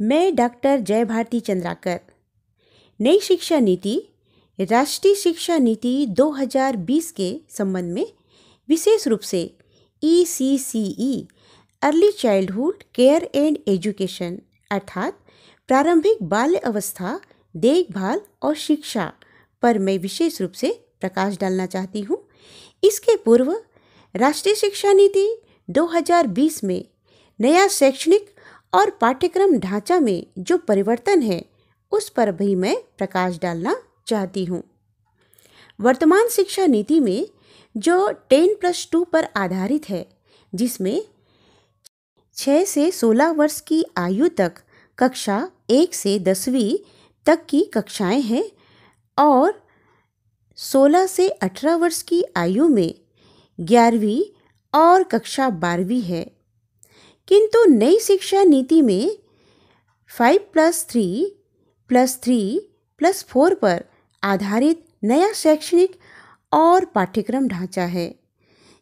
मैं डॉक्टर जय भारती चंद्राकर। नई शिक्षा नीति राष्ट्रीय शिक्षा नीति 2020 के संबंध में विशेष रूप से ECCE early childhood care and education अर्थात प्रारंभिक बाल्य अवस्था देखभाल और शिक्षा पर मैं विशेष रूप से प्रकाश डालना चाहती हूँ। इसके पूर्व राष्ट्रीय शिक्षा नीति 2020 में नया शैक्षणिक और पाठ्यक्रम ढांचा में जो परिवर्तन है उस पर भी मैं प्रकाश डालना चाहती हूँ। वर्तमान शिक्षा नीति में जो 10+2 पर आधारित है, जिसमें 6 से 16 वर्ष की आयु तक कक्षा 1 से 10वीं तक की कक्षाएं हैं और 16 से 18 वर्ष की आयु में 11वीं और कक्षा 12वीं है। किंतु नई शिक्षा नीति में 5+3+3+4 पर आधारित नया शैक्षणिक और पाठ्यक्रम ढांचा है।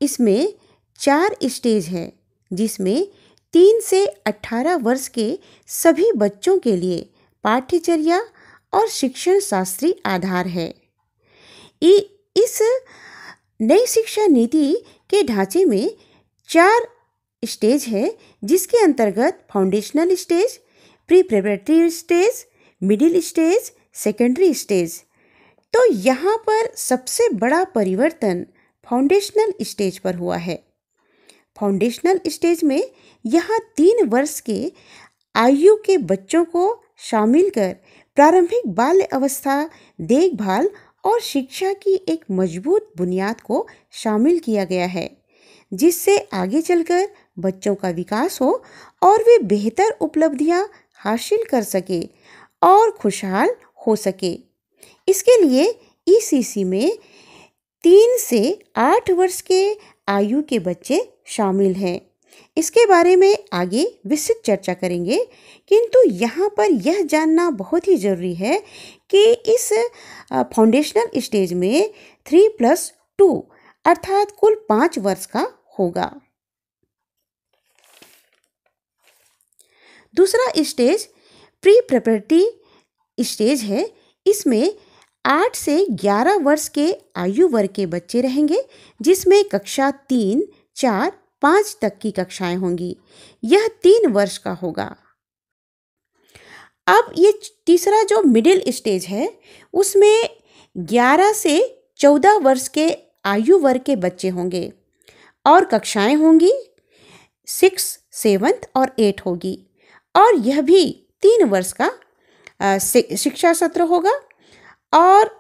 इसमें 4 स्टेज है, जिसमें 3 से 18 वर्ष के सभी बच्चों के लिए पाठ्यचर्या और शिक्षण शास्त्री आधार है। इस नई शिक्षा नीति के ढांचे में 4 स्टेज है, जिसके अंतर्गत foundational stage, pre preparatory stage, middle stage, secondary stage. तो यहाँ पर सबसे बड़ा परिवर्तन फाउंडेशनल स्टेज पर हुआ है। फाउंडेशनल स्टेज में यहाँ 3 वर्ष के आयु के बच्चों को शामिल कर प्रारंभिक बाल्य अवस्था देखभाल और शिक्षा की एक मजबूत बुनियाद को शामिल किया गया है, जिससे आगे चलकर बच्चों का विकास हो और वे बेहतर उपलब्धियां हासिल कर सके और खुशहाल हो सके। इसके लिए ECC में 3 से 8 वर्ष के आयु के बच्चे शामिल हैं। इसके बारे में आगे विस्तृत चर्चा करेंगे, किंतु यहाँ पर यह जानना बहुत ही ज़रूरी है कि इस फाउंडेशनल स्टेज में 3+2 अर्थात कुल 5 वर्ष का होगा। दूसरा स्टेज प्री प्रिपरेटरी स्टेज है। इसमें 8 से 11 वर्ष के आयु वर्ग के बच्चे रहेंगे, जिसमें कक्षा 3, 4, 5 तक की कक्षाएं होंगी। यह 3 वर्ष का होगा। अब ये तीसरा जो मिडिल स्टेज है, उसमें 11 से 14 वर्ष के आयु वर्ग के बच्चे होंगे और कक्षाएं होंगी 6, 7 और 8 होगी और यह भी 3 वर्ष का शिक्षा सत्र होगा। और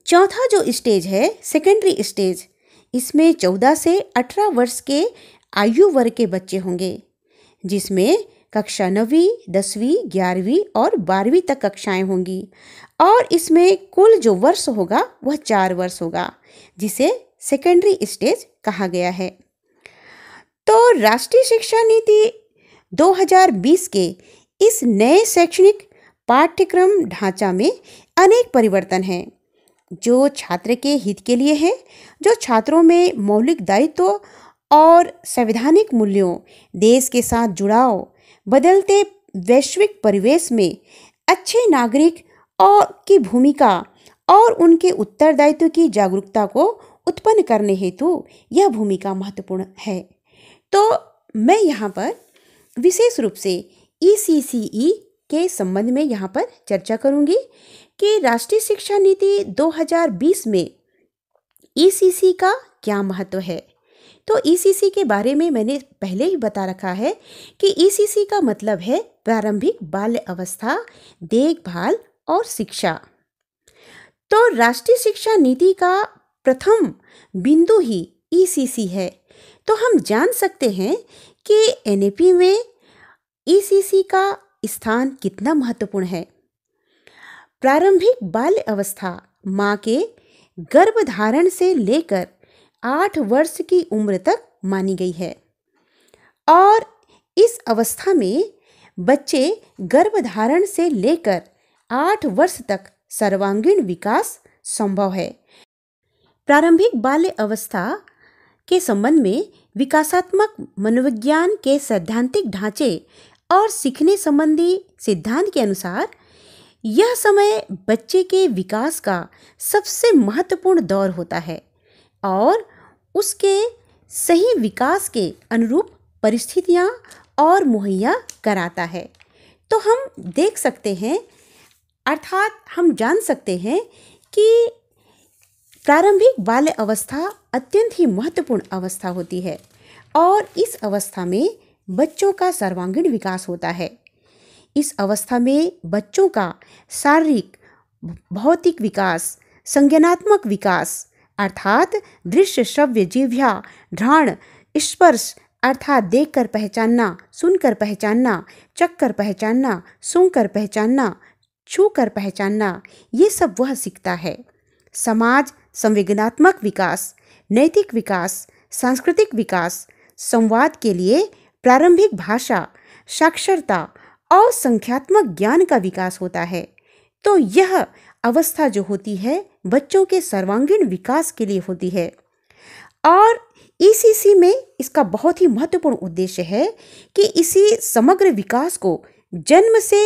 चौथा जो स्टेज है सेकेंडरी स्टेज, इसमें 14 से 18 वर्ष के आयु वर्ग के बच्चे होंगे, जिसमें कक्षा 9वीं, 10वीं, 11वीं और 12वीं तक कक्षाएं होंगी और इसमें कुल जो वर्ष होगा वह 4 वर्ष होगा, जिसे सेकेंडरी स्टेज कहा गया है। तो राष्ट्रीय शिक्षा नीति 2020 के इस नए शैक्षणिक पाठ्यक्रम ढांचा में अनेक परिवर्तन हैं, जो छात्र के हित के लिए है, जो छात्रों में मौलिक दायित्व और संवैधानिक मूल्यों, देश के साथ जुड़ाव, बदलते वैश्विक परिवेश में अच्छे नागरिक और की भूमिका और उनके उत्तरदायित्व की जागरूकता को उत्पन्न करने हेतु यह भूमिका महत्वपूर्ण है। तो मैं यहाँ पर विशेष रूप से ECCE के संबंध में यहाँ पर चर्चा करूँगी कि राष्ट्रीय शिक्षा नीति 2020 में ECC का क्या महत्व है। तो ECC के बारे में मैंने पहले ही बता रखा है कि ECC का मतलब है प्रारंभिक बाल्य अवस्था देखभाल और शिक्षा। तो राष्ट्रीय शिक्षा नीति का प्रथम बिंदु ही ECC है। तो हम जान सकते हैं कि NAP में ECC का स्थान कितना महत्वपूर्ण है। प्रारंभिक बाल्य अवस्था माँ के गर्भधारण से लेकर 8 वर्ष की उम्र तक मानी गई है और इस अवस्था में बच्चे गर्भधारण से लेकर 8 वर्ष तक सर्वांगीण विकास संभव है। प्रारंभिक बाल्य अवस्था के संबंध में विकासात्मक मनोविज्ञान के सैद्धांतिक ढांचे और सीखने संबंधी सिद्धांत के अनुसार यह समय बच्चे के विकास का सबसे महत्वपूर्ण दौर होता है और उसके सही विकास के अनुरूप परिस्थितियां और मुहैया कराता है। तो हम देख सकते हैं, अर्थात हम जान सकते हैं कि प्रारंभिक बाल्य अवस्था अत्यंत ही महत्वपूर्ण अवस्था होती है और इस अवस्था में बच्चों का सर्वांगीण विकास होता है। इस अवस्था में बच्चों का शारीरिक, भौतिक विकास, संज्ञानात्मक विकास अर्थात दृश्य, श्रव्य, जिह्वा, घ्राण, स्पर्श अर्थात देखकर पहचानना, सुनकर पहचानना, चखकर पहचानना, सूंघकर पहचानना, छूकर पहचानना, ये सब वह सीखता है। समाज संवेदनात्मक विकास, नैतिक विकास, सांस्कृतिक विकास, संवाद के लिए प्रारंभिक भाषा, साक्षरता और संख्यात्मक ज्ञान का विकास होता है। तो यह अवस्था जो होती है बच्चों के सर्वांगीण विकास के लिए होती है और ईसीसी में इसका बहुत ही महत्वपूर्ण उद्देश्य है कि इसी समग्र विकास को जन्म से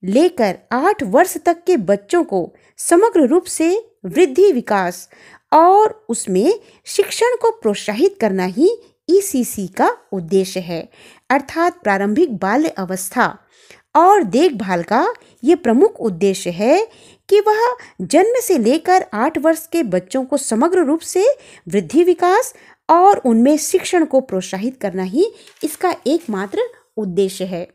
लेकर 8 वर्ष तक के बच्चों को समग्र रूप से वृद्धि, विकास और उसमें शिक्षण को प्रोत्साहित करना ही ईसीसी का उद्देश्य है। अर्थात प्रारंभिक बाल्य अवस्था और देखभाल का ये प्रमुख उद्देश्य है कि वह जन्म से लेकर 8 वर्ष के बच्चों को समग्र रूप से वृद्धि, विकास और उनमें शिक्षण को प्रोत्साहित करना ही इसका एकमात्र उद्देश्य है।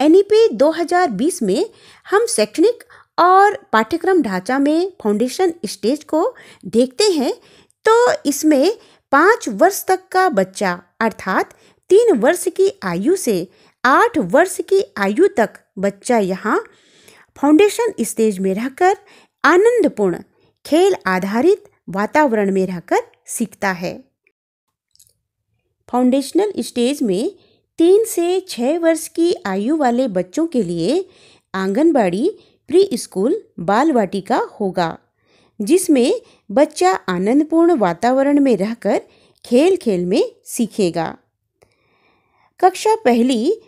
एनईपी 2020 में हम शैक्षणिक और पाठ्यक्रम ढांचा में फाउंडेशन स्टेज को देखते हैं तो इसमें 5 वर्ष तक का बच्चा अर्थात 3 वर्ष की आयु से 8 वर्ष की आयु तक बच्चा यहाँ फाउंडेशन स्टेज में रहकर आनंदपूर्ण खेल आधारित वातावरण में रहकर सीखता है। फाउंडेशनल स्टेज में 3 से 6 वर्ष की आयु वाले बच्चों के लिए आंगनबाड़ी, प्री स्कूल, बाल वाटिका होगा जिसमें बच्चा आनंदपूर्ण वातावरण में रहकर खेल खेल में सीखेगा। कक्षा पहली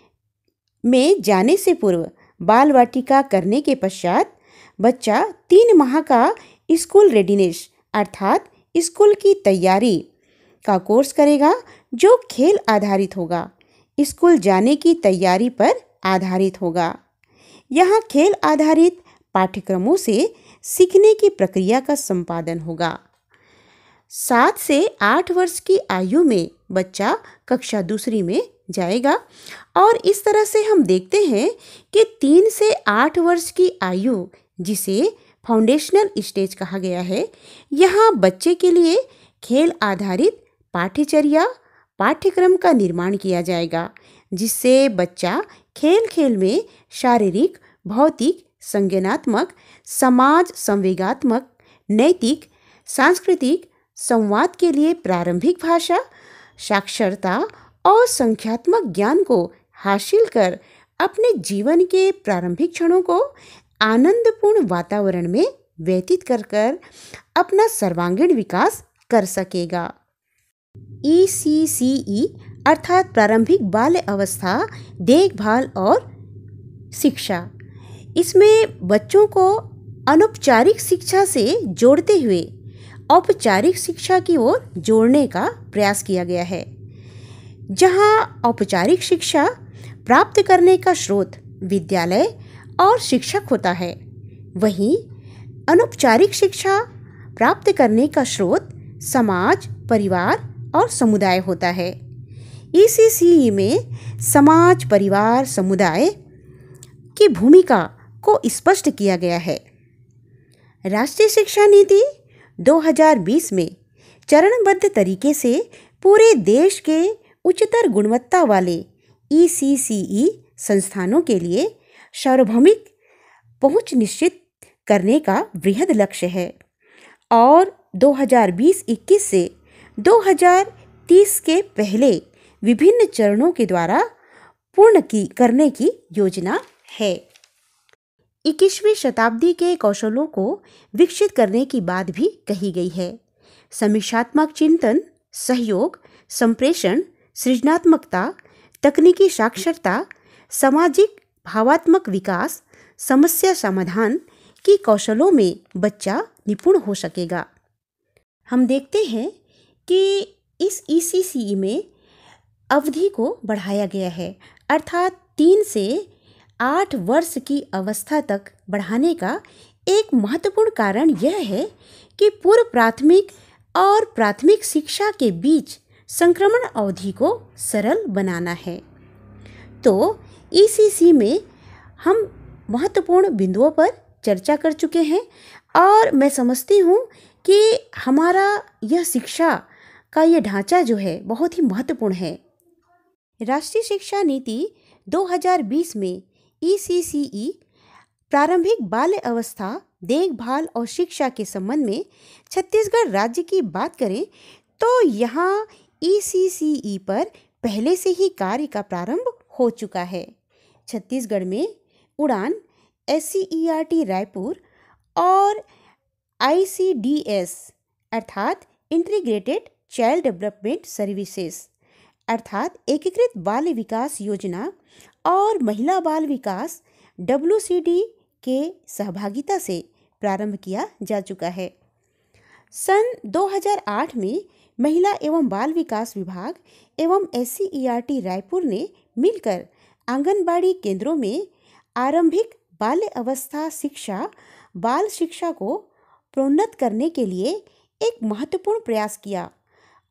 में जाने से पूर्व बाल वाटिका करने के पश्चात बच्चा 3 माह का स्कूल रेडीनेस अर्थात स्कूल की तैयारी का कोर्स करेगा जो खेल आधारित होगा, स्कूल जाने की तैयारी पर आधारित होगा। यहाँ खेल आधारित पाठ्यक्रमों से सीखने की प्रक्रिया का संपादन होगा। 7 से 8 वर्ष की आयु में बच्चा कक्षा दूसरी में जाएगा और इस तरह से हम देखते हैं कि 3 से 8 वर्ष की आयु जिसे फाउंडेशनल स्टेज कहा गया है, यहाँ बच्चे के लिए खेल आधारित पाठ्यचर्या पाठ्यक्रम का निर्माण किया जाएगा जिससे बच्चा खेल खेल में शारीरिक, भौतिक, संज्ञानात्मक, समाज संवेगात्मक, नैतिक, सांस्कृतिक, संवाद के लिए प्रारंभिक भाषा, साक्षरता और संख्यात्मक ज्ञान को हासिल कर अपने जीवन के प्रारंभिक क्षणों को आनंदपूर्ण वातावरण में व्यतीत कर अपना सर्वांगीण विकास कर सकेगा। ECCE अर्थात प्रारंभिक बाल्य अवस्था, देखभाल और शिक्षा, इसमें बच्चों को अनौपचारिक शिक्षा से जोड़ते हुए औपचारिक शिक्षा की ओर जोड़ने का प्रयास किया गया है। जहां औपचारिक शिक्षा प्राप्त करने का स्रोत विद्यालय और शिक्षक होता है, वहीं अनौपचारिक शिक्षा प्राप्त करने का स्रोत समाज, परिवार और समुदाय होता है। ECCE में समाज, परिवार, समुदाय की भूमिका को स्पष्ट किया गया है। राष्ट्रीय शिक्षा नीति 2020 में चरणबद्ध तरीके से पूरे देश के उच्चतर गुणवत्ता वाले ECCE संस्थानों के लिए सार्वभौमिक पहुंच निश्चित करने का बृहद लक्ष्य है और 2020-21 से 2030 के पहले विभिन्न चरणों के द्वारा पूर्ण करने की योजना है। 21वीं शताब्दी के कौशलों को विकसित करने की बात भी कही गई है। समीक्षात्मक चिंतन, सहयोग, संप्रेषण, सृजनात्मकता, तकनीकी साक्षरता, सामाजिक भावात्मक विकास, समस्या समाधान की कौशलों में बच्चा निपुण हो सकेगा। हम देखते हैं कि इस ECCE में अवधि को बढ़ाया गया है, अर्थात 3 से 8 वर्ष की अवस्था तक बढ़ाने का एक महत्वपूर्ण कारण यह है कि पूर्व प्राथमिक और प्राथमिक शिक्षा के बीच संक्रमण अवधि को सरल बनाना है। तो ECC में हम महत्वपूर्ण बिंदुओं पर चर्चा कर चुके हैं और मैं समझती हूँ कि हमारा यह शिक्षा का यह ढांचा जो है बहुत ही महत्वपूर्ण है। राष्ट्रीय शिक्षा नीति 2020 में ECCE प्रारंभिक बाल्य अवस्था देखभाल और शिक्षा के संबंध में छत्तीसगढ़ राज्य की बात करें तो यहाँ ECCE पर पहले से ही कार्य का प्रारंभ हो चुका है। छत्तीसगढ़ में उड़ान, SCERT रायपुर और ICDS अर्थात इंटीग्रेटेड चाइल्ड डेवलपमेंट सर्विसेज अर्थात एकीकृत बाल विकास योजना और महिला बाल विकास WCD के सहभागिता से प्रारंभ किया जा चुका है। सन 2008 में महिला एवं बाल विकास विभाग एवं SCERT रायपुर ने मिलकर आंगनबाड़ी केंद्रों में आरंभिक बाल्य अवस्था शिक्षा बाल शिक्षा को प्रोन्नत करने के लिए एक महत्वपूर्ण प्रयास किया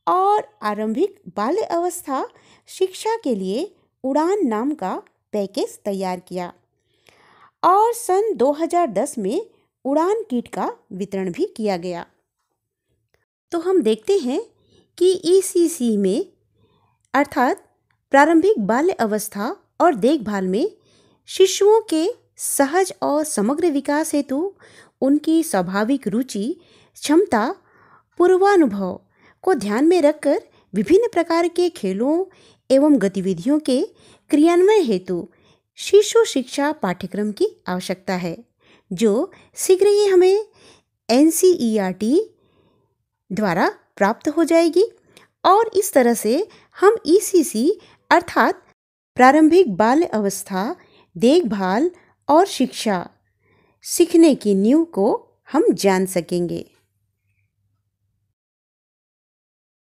और आरंभिक बाल्य अवस्था शिक्षा के लिए उड़ान नाम का पैकेज तैयार किया और सन 2010 में उड़ान किट का वितरण भी किया गया। तो हम देखते हैं कि ECC में अर्थात प्रारंभिक बाल्य अवस्था और देखभाल में शिशुओं के सहज और समग्र विकास हेतु उनकी स्वाभाविक रुचि, क्षमता, पूर्वानुभव को ध्यान में रखकर विभिन्न प्रकार के खेलों एवं गतिविधियों के क्रियान्वयन हेतु शिशु शिक्षा पाठ्यक्रम की आवश्यकता है, जो शीघ्र ही हमें NCERT द्वारा प्राप्त हो जाएगी और इस तरह से हम ECC अर्थात प्रारंभिक बाल्य अवस्था देखभाल और शिक्षा सीखने की नींव को हम जान सकेंगे।